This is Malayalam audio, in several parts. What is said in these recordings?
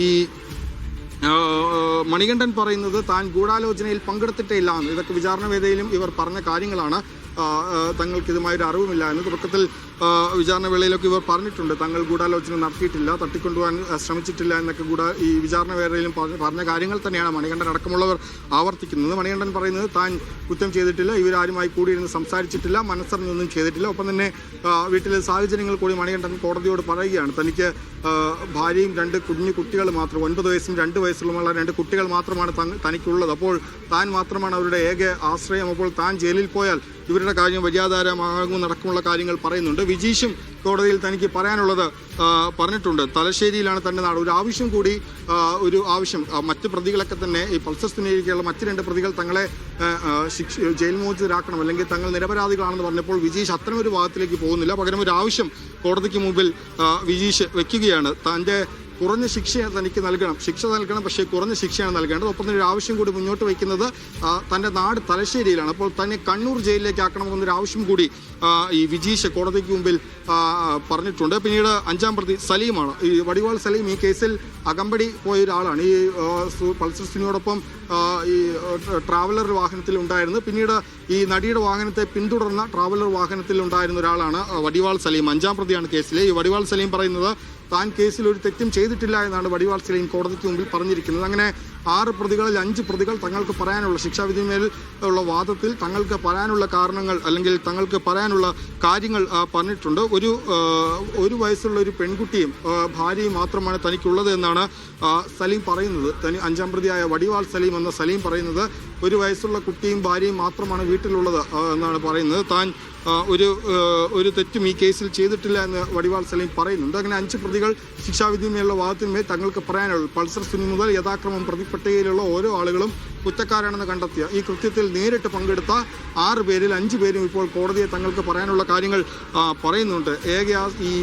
ഈ മണികണ്ഠൻ പറയുന്നത് താൻ ഗൂഢാലോചനയിൽ പങ്കെടുത്തിട്ടേ ഇല്ല എന്ന്. ഇതൊക്കെ വിചാരണ വേദിയിലും ഇവർ പറഞ്ഞ കാര്യങ്ങളാണ്. തങ്ങൾക്ക് ഇതുമായൊരു അറിവുമില്ല എന്ന് തുടക്കത്തിൽ വിചാരണ വേളയിലൊക്കെ ഇവർ പറഞ്ഞിട്ടുണ്ട്. തങ്ങൾ ഗൂഢാലോചന നടത്തിയിട്ടില്ല, തട്ടിക്കൊണ്ടുപോകാൻ ശ്രമിച്ചിട്ടില്ല എന്നൊക്കെ ഈ വിചാരണ വേളയിലും പറഞ്ഞ കാര്യങ്ങൾ തന്നെയാണ് മണികണ്ഠൻ അടക്കമുള്ളവർ ആവർത്തിക്കുന്നത്. മണികണ്ഠൻ പറയുന്നത് താൻ കുറ്റം ചെയ്തിട്ടില്ല, ഇവരാരുമായി കൂടിയിരുന്ന് സംസാരിച്ചിട്ടില്ല, മനസ്സറിഞ്ഞൊന്നും ചെയ്തിട്ടില്ല. ഒപ്പം തന്നെ വീട്ടിലെ സാഹചര്യങ്ങൾ കൂടി മണികണ്ഠൻ കോടതിയോട് പറയുകയാണ്. തനിക്ക് ഭാര്യയും 2 കുഞ്ഞു കുട്ടികൾ മാത്രം, 9 വയസ്സും 2 വയസ്സുള്ള 2 കുട്ടികൾ മാത്രമാണ് തനിക്കുള്ളത്. അപ്പോൾ താൻ മാത്രമാണ് അവരുടെ ഏക ആശ്രയം. അപ്പോൾ താൻ ജയിലിൽ പോയാൽ ഇവരുടെ കാര്യം വഴിയാധാരമാകുമെന്നടക്കമുള്ള കാര്യങ്ങൾ പറയുന്നുണ്ട്. വിജീഷും കോടതിയിൽ തനിക്ക് പറയാനുള്ളത് പറഞ്ഞിട്ടുണ്ട്. തലശ്ശേരിയിലാണ് തൻ്റെ നാട്. ഒരു ആവശ്യം കൂടി, ഒരു ആവശ്യം മറ്റ് പ്രതികളൊക്കെ തന്നെ ഈ പൾസർ സുനിയിലേക്കുള്ള മറ്റ് 2 പ്രതികൾ തങ്ങളെ ജയിൽ മോചിതരാക്കണം, അല്ലെങ്കിൽ തങ്ങൾ നിരപരാധികളാണെന്ന് പറഞ്ഞപ്പോൾ വിജീഷ് അത്തരം ഒരു ഭാഗത്തിലേക്ക് പോകുന്നില്ല. പകരം ഒരു ആവശ്യം കോടതിക്ക് മുമ്പിൽ വിജീഷ് വെക്കുകയാണ്. തൻ്റെ കുറഞ്ഞ ശിക്ഷ തനിക്ക് നൽകണം, പക്ഷേ കുറഞ്ഞ ശിക്ഷയാണ് നൽകേണ്ടത്. ഒപ്പം തന്നെ ഒരു ആവശ്യം കൂടി മുന്നോട്ട് വയ്ക്കുന്നത് തൻ്റെ നാട് തലശ്ശേരിയിലാണ്. അപ്പോൾ തന്നെ കണ്ണൂർ ജയിലിലേക്ക് ആക്കണമെന്നൊരു ആവശ്യം കൂടി ഈ വിജീഷ് കോടതിക്ക് മുമ്പിൽ പറഞ്ഞിട്ടുണ്ട്. പിന്നീട് 5-ാം പ്രതി സലീമാണ്. ഈ വടിവാൾ സലീം ഈ കേസിൽ അകമ്പടി പോയ ഒരാളാണ്. ഈ പൾസർ സുനിയോടൊപ്പം ഈ ട്രാവലർ വാഹനത്തിൽ ഉണ്ടായിരുന്നു. പിന്നീട് ഈ നടിയുടെ വാഹനത്തെ പിന്തുടർന്ന ട്രാവലർ വാഹനത്തിൽ ഉണ്ടായിരുന്ന ഒരാളാണ് വടിവാൾ സലീം. 5-ാം പ്രതിയാണ് കേസിലെ. ഈ വടിവാൾ സലീം പറയുന്നത് താൻ കേസിൽ ഒരു തെറ്റും ചെയ്തിട്ടില്ല എന്നാണ് വടിവാൾ സലീം കോടതിക്ക് മുമ്പിൽ പറഞ്ഞിരിക്കുന്നത്. അങ്ങനെ 6 പ്രതികളിൽ 5 പ്രതികൾ തങ്ങൾക്ക് പറയാനുള്ള ശിക്ഷാവിധിമേൽ ഉള്ള വാദത്തിൽ തങ്ങൾക്ക് പറയാനുള്ള കാരണങ്ങൾ അല്ലെങ്കിൽ തങ്ങൾക്ക് പറയാനുള്ള കാര്യങ്ങൾ പറഞ്ഞിട്ടുണ്ട്. ഒരു വയസ്സുള്ള ഒരു പെൺകുട്ടിയും ഭാര്യയും മാത്രമാണ് തനിക്കുള്ളത് എന്നാണ് സലീം പറയുന്നത്. 5-ാം പ്രതിയായ വടിവാൾ സലീം എന്ന സലീം പറയുന്നത് 1 വയസ്സുള്ള കുട്ടിയും ഭാര്യയും മാത്രമാണ് വീട്ടിലുള്ളത് എന്നാണ് പറയുന്നത്. താൻ ഒരു തെറ്റും ഈ കേസിൽ ചെയ്തിട്ടില്ല എന്ന് വടിവാൾ സലീം പറയുന്നുണ്ട്. അങ്ങനെ 5 പ്രതികൾ ശിക്ഷാവിധിമേലുള്ള വാദത്തിന്മേൽ തങ്ങൾക്ക് പറയാനുള്ളൂ. പൾസർ സുനി മുതൽ യഥാക്രമം പ്രതിപട്ടികയിലുള്ള ഓരോ ആളുകളും കുറ്റക്കാരാണെന്ന് കണ്ടെത്തിയ ഈ കൃത്യത്തിൽ നേരിട്ട് പങ്കെടുത്ത 6 പേരിൽ 5 പേരും ഇപ്പോൾ കോടതിയെ തങ്ങൾക്ക് പറയാനുള്ള കാര്യങ്ങൾ പറയുന്നുണ്ട്. ഈ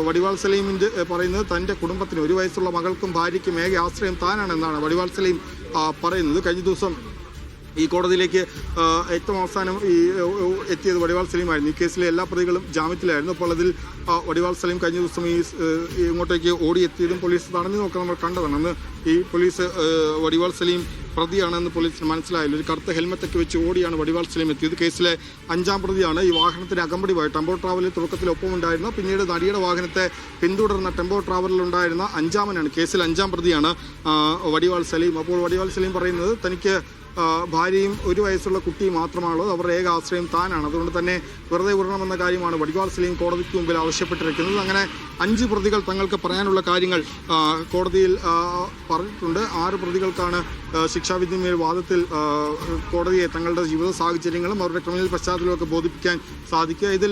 വടിവാൾ സലീമിൻ്റെ പറയുന്നത് തൻ്റെ കുടുംബത്തിന് 1 വയസ്സുള്ള മകൾക്കും ഭാര്യയ്ക്കും ഏക ആശ്രയം താനാണെന്നാണ് വടിവാൾ സലീം പറയുന്നത്. കഴിഞ്ഞ ദിവസം ഈ കോടതിയിലേക്ക് ഏറ്റവും അവസാനം എത്തിയത് വടിവാൾ സലീമായിരുന്നു. ഈ കേസിലെ എല്ലാ പ്രതികളും ജാമ്യത്തിലായിരുന്നു. അപ്പോൾ അതിൽ വടിവാൾ സലീം കഴിഞ്ഞ ദിവസം ഇങ്ങോട്ടേക്ക് ഓടിയെത്തിയതും പോലീസ് തടഞ്ഞു നോക്കാൻ നമ്മൾ കണ്ടതാണ്. അന്ന് ഈ പോലീസ് വടിവാൾ സലീം പ്രതിയാണെന്ന് പോലീസിന് മനസ്സിലായില്ല. ഒരു കറുത്ത ഹെൽമെറ്റൊക്കെ വെച്ച് ഓടിയാണ് വടിവാൾ സലീം എത്തിയത്. കേസിലെ 5-ാം പ്രതിയാണ്. ഈ വാഹനത്തിന് അകമ്പടി പോയ ടെമ്പോ ട്രാവലിൽ തുടക്കത്തിൽ ഒപ്പമുണ്ടായിരുന്ന, പിന്നീട് നടിയുടെ വാഹനത്തെ പിന്തുടർന്ന ടെമ്പോ ട്രാവലിലുണ്ടായിരുന്ന 5-ാമനാണ്. കേസിൽ 5-ാം പ്രതിയാണ് വടിവാൾ സലീം. അപ്പോൾ വടിവാൾ സലീം പറയുന്നത് തനിക്ക് ഭാര്യയും 1 വയസ്സുള്ള കുട്ടിയും മാത്രമാണുള്ളത്, അവരുടെ ഏക ആശ്രയം താനാണ്. അതുകൊണ്ട് തന്നെ വെറുതെ വിടണമെന്ന കാര്യമാണ് വടിവാൾ സലീം കോടതിക്ക് മുമ്പിൽ ആവശ്യപ്പെട്ടിരിക്കുന്നത്. അങ്ങനെ 5 പ്രതികൾ തങ്ങൾക്ക് പറയാനുള്ള കാര്യങ്ങൾ കോടതിയിൽ പറഞ്ഞിട്ടുണ്ട്. 6 പ്രതികൾക്കാണ് ശിക്ഷാവിധിമേൽ വാദത്തിൽ കോടതിയെ തങ്ങളുടെ ജീവിത സാഹചര്യങ്ങളും അവരുടെ ക്രിമിനൽ പശ്ചാത്തലമൊക്കെ ബോധിപ്പിക്കാൻ സാധിക്കുക. ഇതിൽ